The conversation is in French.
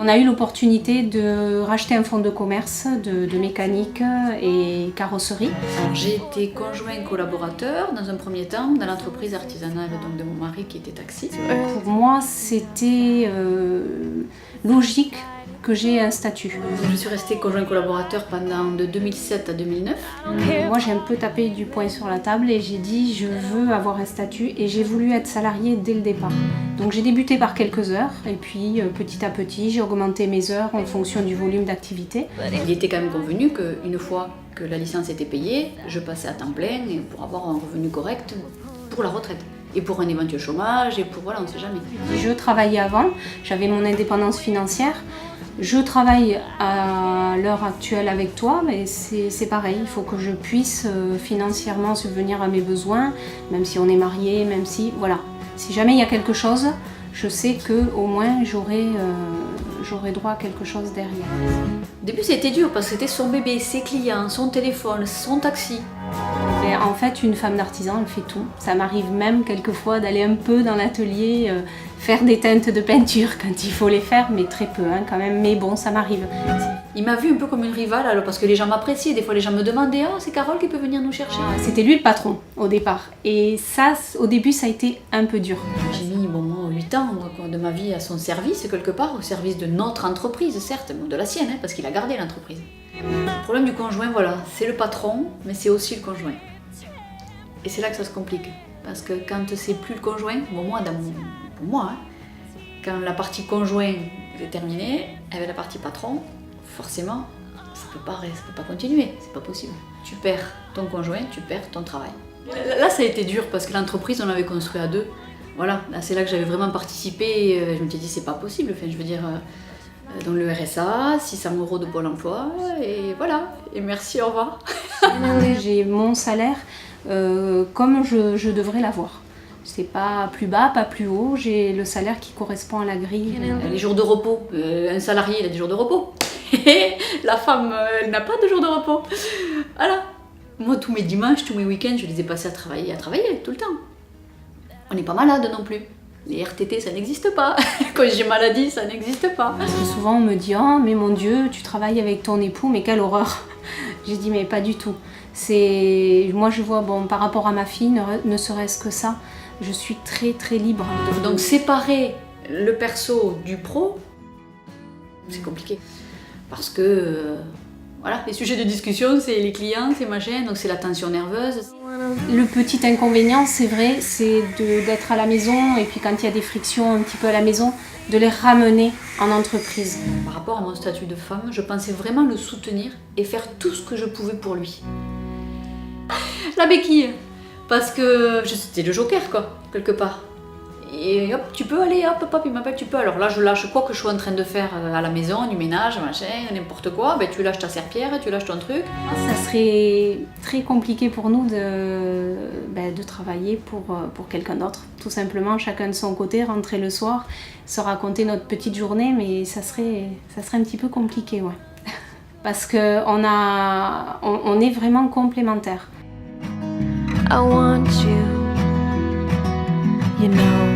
On a eu l'opportunité de racheter un fonds de commerce de mécanique et carrosserie. J'ai été conjoint collaborateur dans un premier temps dans l'entreprise artisanale donc, de mon mari qui était taxi. Pour moi, c'était logique que j'ai un statut. Je suis restée conjoint collaborateur pendant de 2007 à 2009. Moi, j'ai un peu tapé du poing sur la table et j'ai dit je veux avoir un statut et j'ai voulu être salariée dès le départ. Donc j'ai débuté par quelques heures et puis petit à petit j'ai augmenté mes heures en fonction du volume d'activité. Il était quand même convenu qu'une fois que la licence était payée, je passais à temps plein pour avoir un revenu correct pour la retraite. Et pour un éventuel chômage, et pour voilà, on ne sait jamais. Je travaillais avant, j'avais mon indépendance financière. Je travaille à l'heure actuelle avec toi, mais c'est pareil, il faut que je puisse financièrement subvenir à mes besoins, même si on est mariés, même si, voilà. Si jamais il y a quelque chose, je sais qu'au moins j'aurai droit à quelque chose derrière. Au début c'était dur parce que c'était son bébé, ses clients, son téléphone, son taxi. Et en fait, une femme d'artisan, elle fait tout. Ça m'arrive même quelquefois d'aller un peu dans l'atelier, faire des teintes de peinture quand il faut les faire, mais très peu quand même. Mais bon, ça m'arrive. Il m'a vue un peu comme une rivale, alors, parce que les gens m'appréciaient. Des fois, les gens me demandaient « Oh, c'est Carole qui peut venir nous chercher ?» C'était lui le patron au départ. Et ça, au début, ça a été un peu dur. J'ai mis 8 ans de ma vie à son service, quelque part, au service de notre entreprise, certes, de la sienne, parce qu'il a gardé l'entreprise. Le problème du conjoint, voilà, c'est le patron, mais c'est aussi le conjoint. Et c'est là que ça se complique. Parce que quand c'est plus le conjoint, pour moi, quand la partie conjoint est terminée, avec la partie patron, forcément, ça peut pas continuer, c'est pas possible. Tu perds ton conjoint, tu perds ton travail. Là, ça a été dur parce que l'entreprise, on l'avait construit à deux. Voilà, là, c'est là que j'avais vraiment participé. Je me suis dit, c'est pas possible. Enfin, je veux dire, dans le RSA, 600 € de Pôle emploi, et voilà. Et merci, au revoir. J'ai mon salaire comme je devrais l'avoir. C'est pas plus bas, pas plus haut, j'ai le salaire qui correspond à la grille. Les jours de repos, un salarié il a des jours de repos. La femme, elle n'a pas de jours de repos. Voilà. Moi, tous mes dimanches, tous mes week-ends, je les ai passés à travailler tout le temps. On n'est pas malade non plus. Les RTT, ça n'existe pas. Quand j'ai maladie, ça n'existe pas. Parce que souvent, on me dit « Oh, mais mon Dieu, tu travailles avec ton époux, mais quelle horreur !» J'ai dit « Mais pas du tout. » Moi, je vois, bon, par rapport à ma fille, ne serait-ce que ça, je suis très, très libre. Donc, séparer le perso du pro, c'est compliqué. Parce que, voilà, les sujets de discussion, c'est les clients, c'est machin, donc c'est la tension nerveuse. Le petit inconvénient, c'est vrai, c'est d'être à la maison et puis quand il y a des frictions un petit peu à la maison, de les ramener en entreprise. Par rapport à mon statut de femme, je pensais vraiment le soutenir et faire tout ce que je pouvais pour lui. La béquille, parce que c'était le joker quoi, quelque part. Et hop, tu peux aller, hop, hop, il m'appelle, tu peux. Alors là, je lâche quoi que je sois en train de faire à la maison, du ménage, machin, n'importe quoi. Ben, tu lâches ta serpillère, tu lâches ton truc. Ça serait très compliqué pour nous de travailler pour quelqu'un d'autre. Tout simplement, chacun de son côté, rentrer le soir, se raconter notre petite journée, mais ça serait un petit peu compliqué, ouais. Parce qu'on est vraiment complémentaires. I want you, you know.